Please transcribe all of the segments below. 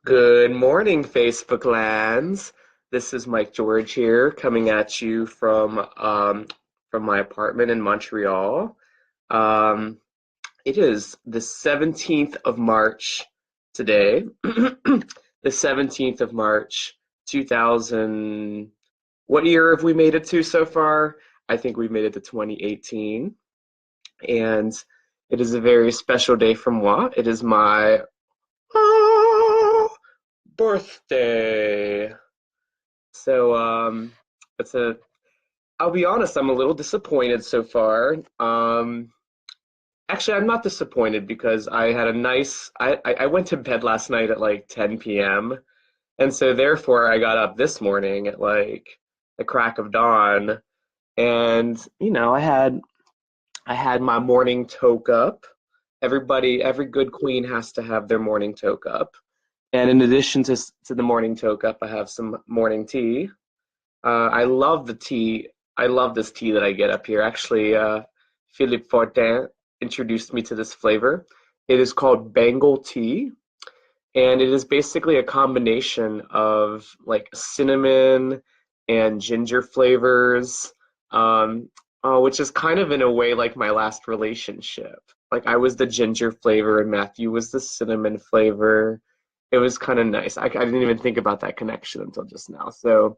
Good morning, Facebook lands. This is Mike George here, coming at you from my apartment in Montreal. Um, it is the 17th of March today, the 17th of March, 2000. What year have we made it to so far? I think we've made it to 2018, and it is a very special day for moi. It is my birthday. So it's a I'll be honest, I'm a little disappointed so far. Actually, I'm not disappointed because I had a nice I went to bed last night at like 10 p.m. and so therefore I got up this morning at like the crack of dawn, and I had my morning toke up. Every good queen has to have their morning toke up. And in addition to the morning toke up, I have some morning tea. I love the tea. I love this tea that I get up here. Actually, Philippe Fortin introduced me to this flavor. It is called Bengal tea, and it is basically a combination of like cinnamon and ginger flavors, which is kind of in a way like my last relationship. Like I was the ginger flavor and Matthew was the cinnamon flavor. It was kind of nice. I didn't even think about that connection until just now. So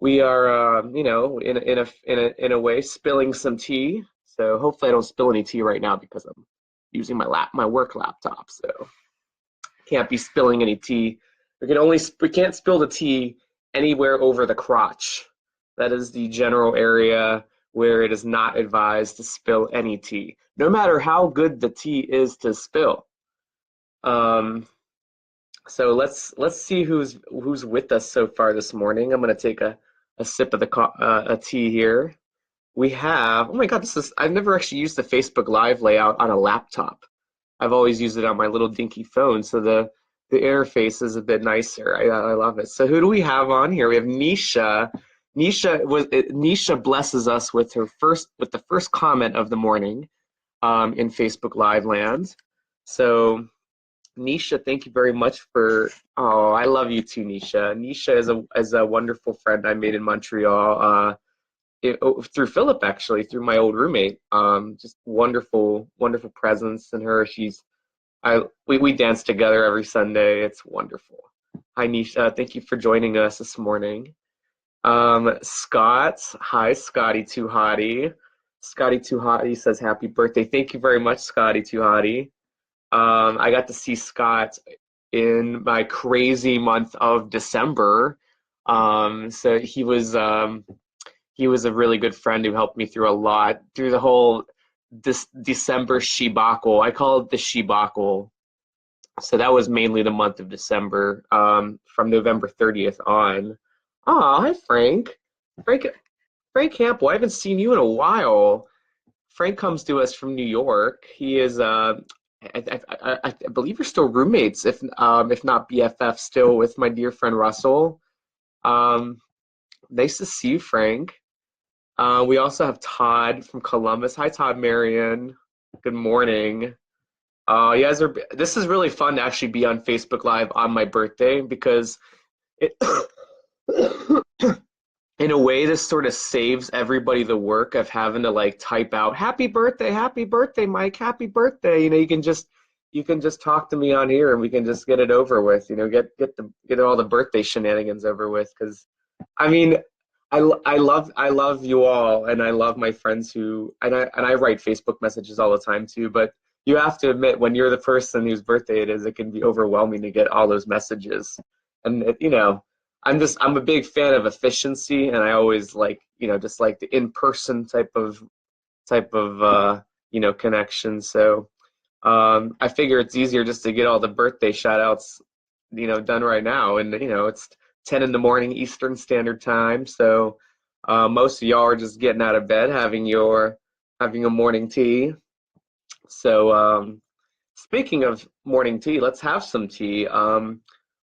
we are, in a way, spilling some tea. So hopefully I don't spill any tea right now because I'm using my work laptop. So can't be spilling any tea. We can't spill the tea anywhere over the crotch. That is the general area where it is not advised to spill any tea, no matter how good the tea is to spill. Um, so let's see who's with us so far this morning. I'm gonna take a sip of a tea here. We have, oh my God, I've never actually used the Facebook Live layout on a laptop. I've always used it on my little dinky phone, so the interface is a bit nicer. I love it. So who do we have on here? We have Nisha. Nisha blesses us with the first comment of the morning in Facebook Live land. So Nisha, thank you very much for. Oh, I love you too, Nisha. Nisha is a wonderful friend I made in Montreal. Through Philip, actually, through my old roommate. Just wonderful, wonderful presence in her. We dance together every Sunday. It's wonderful. Hi, Nisha. Thank you for joining us this morning. Scott. Hi, Scotty Too Hottie. Scotty Too Hottie says happy birthday. Thank you very much, Scotty Too Hottie. I got to see Scott in my crazy month of December. So he was a really good friend who helped me through a lot through the whole this December Shibakal. I call it the Shibakal. So that was mainly the month of December, from November 30th on. Oh, hi Frank. Frank Frank Campbell. I haven't seen you in a while. Frank comes to us from New York. He is I believe you're still roommates, if not BFF, still with my dear friend Russell. Um, Nice to see you, Frank. We also have Todd from Columbus. Hi, Todd Marion. Good morning. You guys are. This is really fun to actually be on Facebook Live on my birthday because it, in a way, this sort of saves everybody the work of having to like type out happy birthday, Mike, happy birthday." You can just talk to me on here and we can just get it over with. Get all the birthday shenanigans over with. Because, I mean, I love you all, and I love my friends and I write Facebook messages all the time too. But you have to admit, when you're the person whose birthday it is, it can be overwhelming to get all those messages. And I'm a big fan of efficiency, and I always like just like the in-person type of connection. So I figure it's easier just to get all the birthday shout outs done right now, and it's 10 in the morning Eastern Standard Time. So most of y'all are just getting out of bed, having a morning tea. So speaking of morning tea, let's have some tea. I'm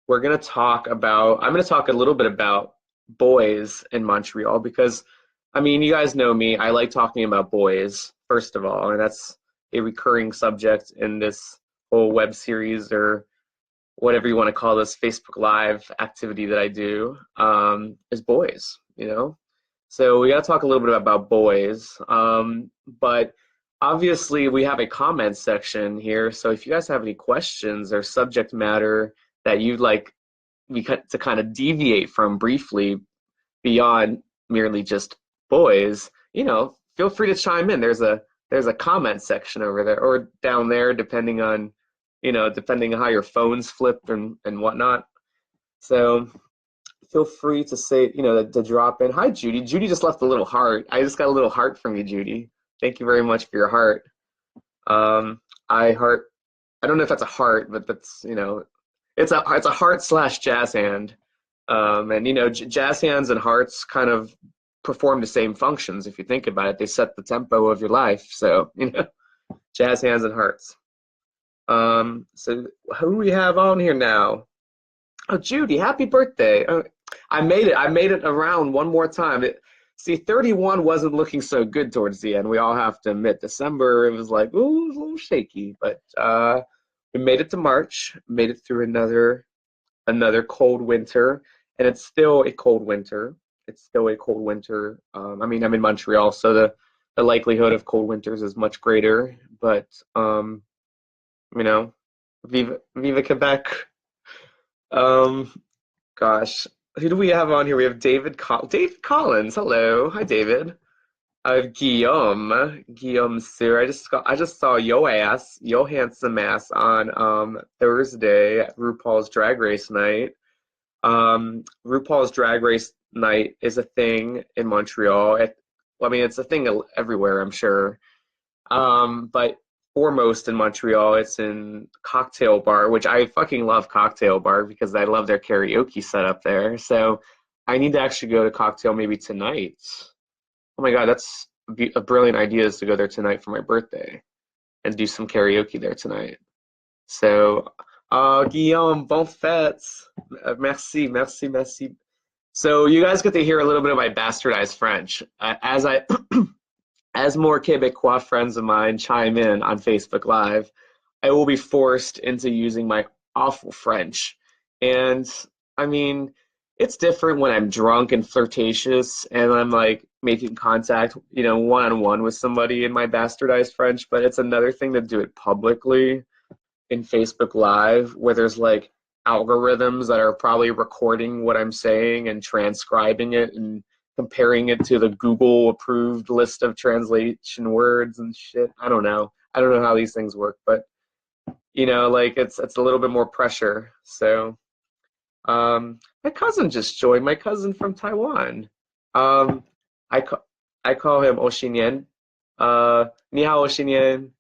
going to talk a little bit about boys in Montreal because, I mean, you guys know me. I like talking about boys, first of all, and that's a recurring subject in this whole web series or whatever you want to call this Facebook Live activity that I do, is boys, you know? So we got to talk a little bit about boys. But obviously, we have a comment section here. So if you guys have any questions or subject matter that you'd like to kind of deviate from briefly beyond merely just boys, feel free to chime in. There's a comment section over there or down there, depending on how your phone's flipped and whatnot. So feel free to say, to drop in. Hi, Judy. Judy just left a little heart. I just got a little heart from you, Judy. Thank you very much for your heart. I heart. I don't know if that's a heart, but that's it's a heart slash jazz hand. And jazz hands and hearts kind of perform the same functions if you think about it. They set the tempo of your life. So jazz hands and hearts. So who do we have on here now? Oh, Judy, happy birthday. I made it. I made it around one more time. See, 31 wasn't looking so good towards the end. We all have to admit, December, it was like, ooh, it was a little shaky. But we made it to March, made it through another cold winter, and it's still a cold winter. It's still a cold winter. I mean, I'm in Montreal, so the likelihood of cold winters is much greater. But you know, Viva Quebec. Um, Gosh, who do we have on here? We have David Collins. Hello, hi David. I have Guillaume Sir. I just saw yo handsome ass on Thursday at RuPaul's Drag Race night. RuPaul's Drag Race night is a thing in Montreal. Well, I mean, it's a thing everywhere, I'm sure. But foremost in Montreal, it's in Cocktail Bar, which I fucking love Cocktail Bar because I love their karaoke setup there. So I need to actually go to Cocktail maybe tonight. Oh my God, that's a brilliant idea is to go there tonight for my birthday and do some karaoke there tonight. So, Guillaume, bon fêtes. Merci, merci, merci. So you guys get to hear a little bit of my bastardized French. As more Quebecois friends of mine chime in on Facebook Live, I will be forced into using my awful French. And I mean, it's different when I'm drunk and flirtatious and I'm like making contact, one on one with somebody in my bastardized French, but it's another thing to do it publicly in Facebook Live where there's like algorithms that are probably recording what I'm saying and transcribing it and comparing it to the Google approved list of translation words and shit. I don't know. I don't know how these things work, but like it's a little bit more pressure. So my cousin just joined. My cousin from Taiwan. Um, I call I call him Oshinian. Ni hao Oshinian.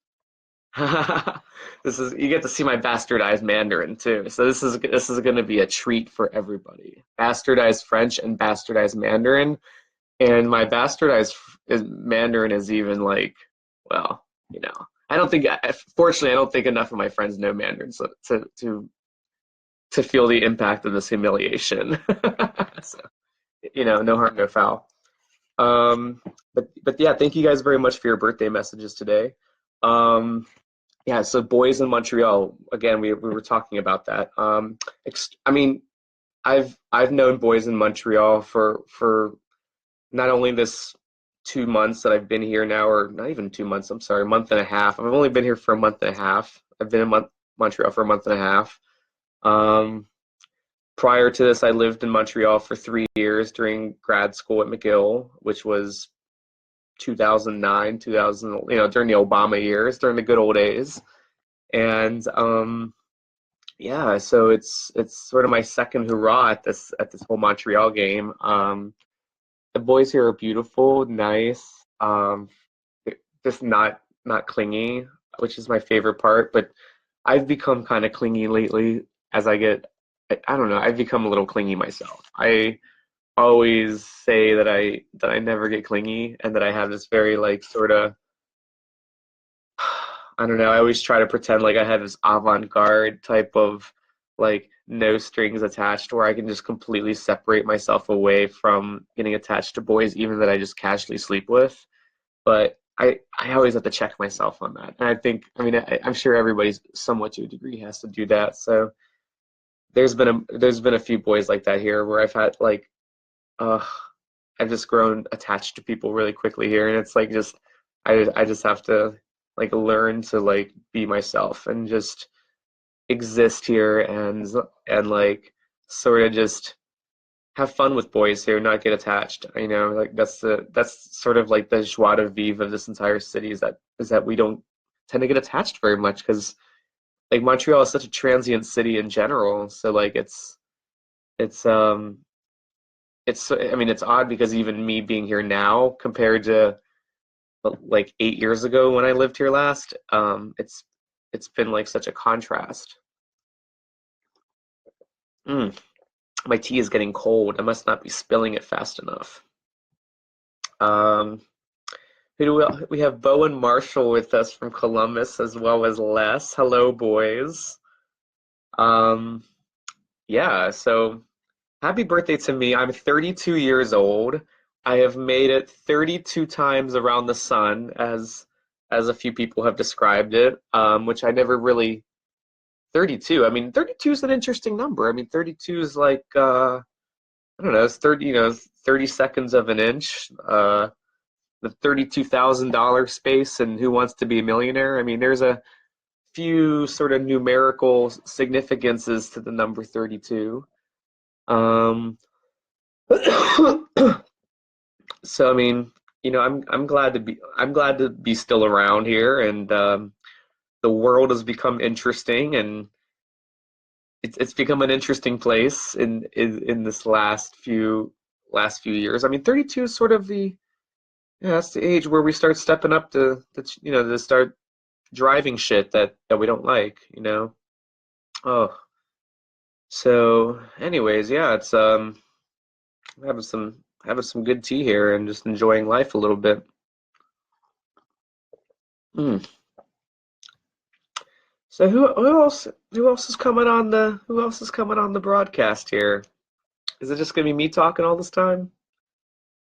This is you get to see my bastardized Mandarin too. So this is going to be a treat for everybody. Bastardized French and bastardized Mandarin, and my bastardized Mandarin is even like, well, I don't think. Fortunately, I don't think enough of my friends know Mandarin so to feel the impact of this humiliation. So, no harm, no foul. Um, but yeah, thank you guys very much for your birthday messages today. Um, yeah, so boys in Montreal, again, we were talking about that. I mean, I've known boys in Montreal for not only this 2 months that I've been here now, or not even 2 months, I'm sorry, a month and a half. I've only been here for a month and a half. I've been in Montreal for a month and a half. Um, Prior to this, I lived in Montreal for 3 years during grad school at McGill, which was 2009, 2000, during the Obama years, during the good old days. And yeah, so it's sort of my second hurrah at this whole Montreal game. The boys here are beautiful, nice, just not clingy, which is my favorite part. But I've become kind of clingy lately as I don't know, I've become a little clingy myself. I always say that I never get clingy and that I have this very like sort of I don't know, I always try to pretend like I have this avant-garde type of like no strings attached where I can just completely separate myself away from getting attached to boys even that I just casually sleep with. But I always have to check myself on that. And I mean, I'm sure everybody's somewhat to a degree has to do that. So there's been a few boys like that here where I've had like uh I've just grown attached to people really quickly here, and it's like just I just have to like learn to like be myself and just exist here and like sort of just have fun with boys here, not get attached. You know, like that's sort of like the joie de vivre of this entire city is that we don't tend to get attached very much because like Montreal is such a transient city in general. So like it's I mean it's odd because even me being here now compared to like 8 years ago when I lived here last, it's been like such a contrast. Mm, my tea is getting cold. I must not be spilling it fast enough. Um, who do we have Bo and Marshall with us from Columbus as well as Les. Hello, boys. Um, yeah, so happy birthday to me. I'm 32 years old. I have made it 32 times around the sun, as a few people have described it, which I never really 32. I mean, 32 is an interesting number. I mean, 32 is like I don't know, it's 30, 30 seconds of an inch. The $32,000 space and Who Wants to Be a Millionaire. I mean, there's a few sort of numerical significances to the number 32. Um, so I mean, I'm glad to be still around here, and the world has become interesting, and it's become an interesting place in this last few years. I mean, 32 is sort of the yeah, that's the age where we start stepping up to start driving shit that we don't like, you know. Oh, so anyways, yeah, it's having some good tea here and just enjoying life a little bit. Mm. So who else is coming on the broadcast here? Is it just gonna be me talking all this time?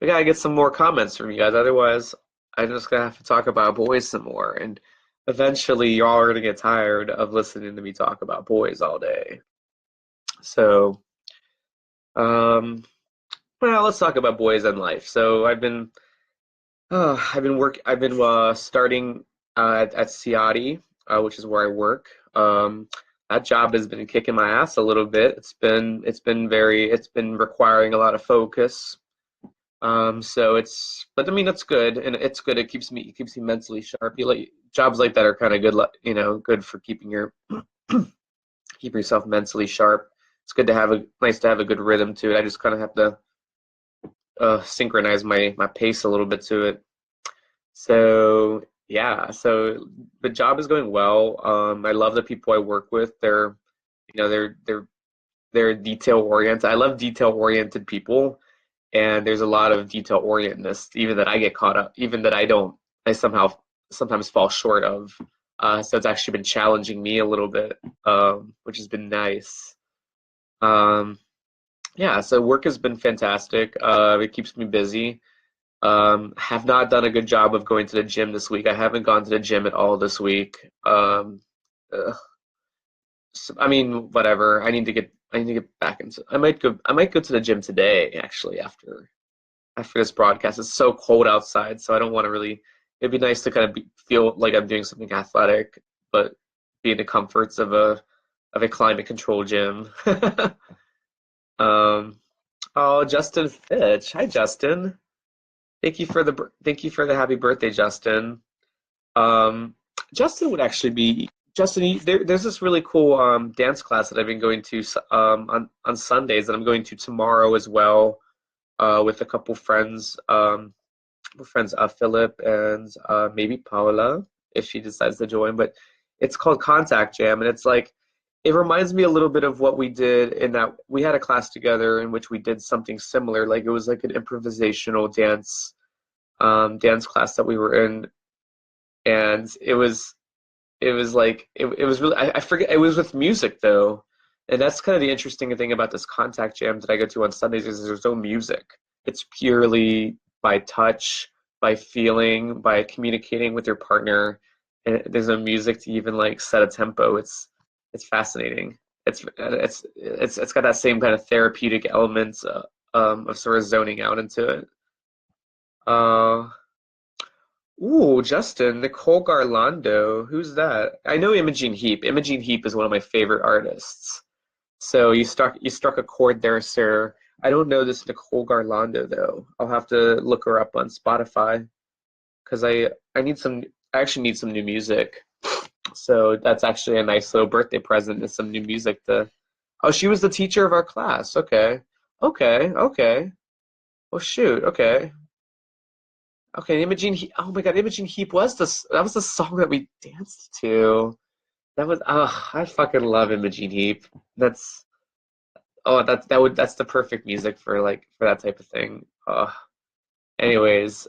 We gotta get some more comments from you guys, otherwise I'm just gonna have to talk about boys some more, and eventually y'all are gonna get tired of listening to me talk about boys all day. So, um, well, let's talk about boys and life. So I've been starting at Ciati, which is where I work. That job has been kicking my ass a little bit. It's been requiring a lot of focus. But I mean, it's good, and it's good. It keeps me mentally sharp. Jobs like that are kind of good, good for keep yourself mentally sharp. It's nice to have a good rhythm to it. I just kind of have to synchronize my pace a little bit to it. So yeah, so the job is going well. I love the people I work with. You know, they're detail oriented. I love detail oriented people, and there's a lot of detail orientedness, even that I get caught up, even that I don't. I somehow sometimes fall short of. So it's actually been challenging me a little bit, which has been nice. Um, yeah, so work has been fantastic. It keeps me busy. Have not done a good job of going to the gym this week. I haven't gone to the gym at all this week. Ugh. I mean, whatever. I need to get back into. I might go to the gym today, actually, after this broadcast. It's so cold outside, so I don't want to really. It'd be nice to kind of feel like I'm doing something athletic, but be in the comforts of a climate control gym. Um, oh, Justin Fitch. Hi, Justin. Thank you for the happy birthday, Justin. Um, Justin would actually be Justin. There's this really cool dance class that I've been going to on Sundays that I'm going to tomorrow as well with a couple friends. Friends Philip and maybe Paula if she decides to join. But it's called Contact Jam, and it's like it reminds me a little bit of what we did in that we had a class together in which we did something similar. Like it was like an improvisational dance class that we were in, and it was like it was really I forget it was with music though, and that's kind of the interesting thing about this contact jam that I go to on Sundays is there's no music. It's purely by touch, by feeling, by communicating with your partner, and there's no music to even like set a tempo. It's fascinating. It's got that same kind of therapeutic elements of sort of zoning out into it. Uh, Justin, Nicole Garlando, who's that? I know Imogene Heap. Imogene Heap is one of my favorite artists. So you struck a chord there, sir. I don't know this Nicole Garlando though. I'll have to look her up on Spotify because I need some I actually need some new music. So that's actually a nice little birthday present is some new music to. Oh, she was the teacher of our class. Okay. Okay, okay. Well, shoot. Okay. Okay, Imogene Heap. Oh my God, Imogene Heap was that was the song that we danced to. That was I fucking love Imogene Heap. That's that's the perfect music for like for that type of thing. Anyways,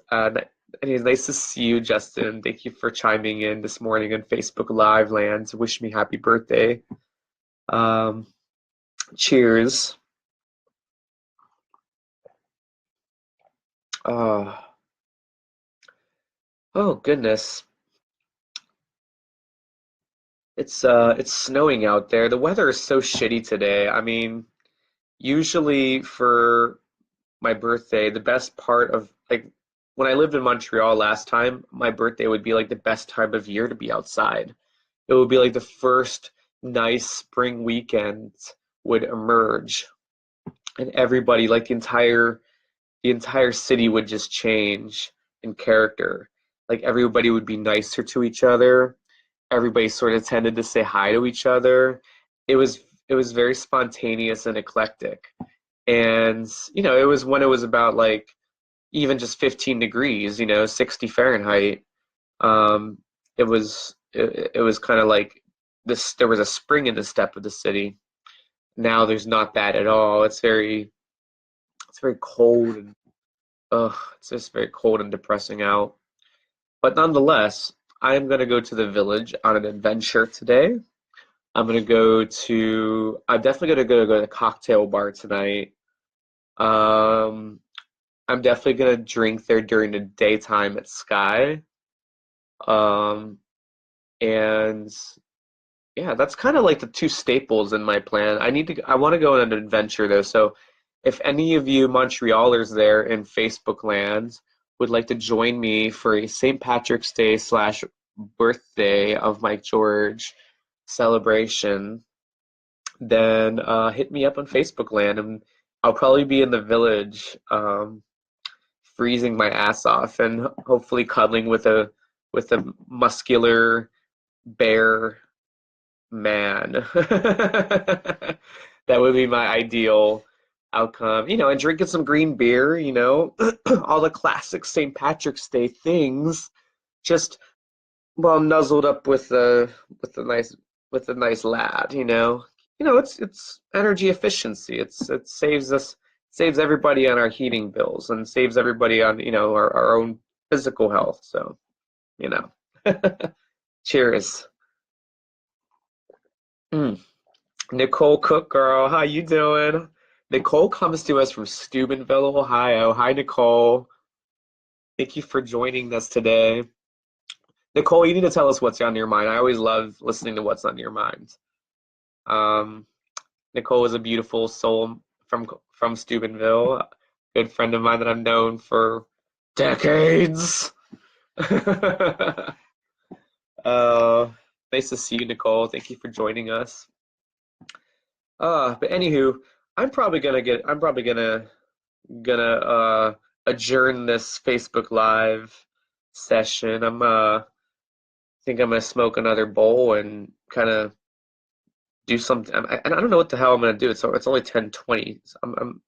anyways, nice to see you, Justin. Thank you for chiming in this morning on Facebook Live land to wish me happy birthday. Um, cheers. Oh, oh goodness. It's snowing out there. The weather is so shitty today. I mean, usually for my birthday, the best part of like when I lived in Montreal last time, my birthday would be like the best time of year to be outside. It would be like the first nice spring weekend would emerge and everybody like the entire city would just change in character. Like everybody would be nicer to each other. Everybody sort of tended to say hi to each other. It was very spontaneous and eclectic. And it was when it was about like even just 15 degrees, 60 Fahrenheit. Um, it was kind of like this. There was a spring in the step of the city. Now there's not that at all. It's very cold and it's just very cold and depressing out. But nonetheless, I'm gonna go to the village on an adventure today. I'm definitely gonna go to the cocktail bar tonight. Um, I'm definitely gonna drink there during the daytime at Sky. Um, and yeah, that's kind of like the two staples in my plan. I want to go on an adventure though. So if any of you Montrealers there in Facebook land would like to join me for a St. Patrick's Day slash birthday of Mike George celebration, then hit me up on Facebook land and I'll probably be in the village, freezing my ass off and hopefully cuddling with a muscular bear man. That would be my ideal outcome. And drinking some green beer, all the classic St. Patrick's Day things, just well nuzzled up with a nice lad. It's energy efficiency. It saves everybody on our heating bills and saves everybody on, our own physical health. So, you know. Cheers. Mm. Nicole Cook, girl, how you doing? Nicole comes to us from Steubenville, Ohio. Hi, Nicole. Thank you for joining us today. Nicole, you need to tell us what's on your mind. I always love listening to what's on your mind. Um, Nicole is a beautiful soul from Steubenville, a good friend of mine that I've known for decades. uh, nice to see you, Nicole. Thank you for joining us. But anywho, I'm probably gonna adjourn this Facebook Live session. Think I'm gonna smoke another bowl and kind of do something. And I don't know what the hell I'm gonna do. It's only 10:20. So I'm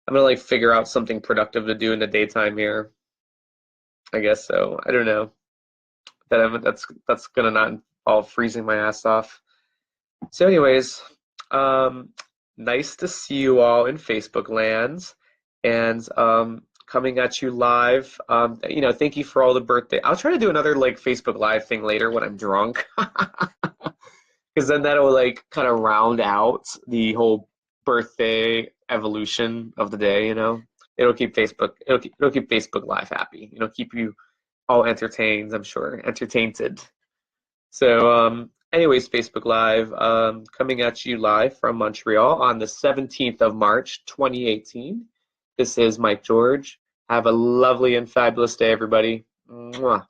gonna like figure out something productive to do in the daytime here. I guess so. I don't know. That's gonna not involve freezing my ass off. So, anyways, um, nice to see you all in Facebook lands and coming at you live. Thank you for all the birthday. I'll try to do another like Facebook Live thing later when I'm drunk, because then that'll like kind of round out the whole birthday evolution of the day. It'll keep Facebook Live happy. Keep you all entertained. I'm sure entertained. So Anyways, Facebook Live, coming at you live from Montreal on the 17th of March, 2018. This is Mike George. Have a lovely and fabulous day, everybody. Mwah.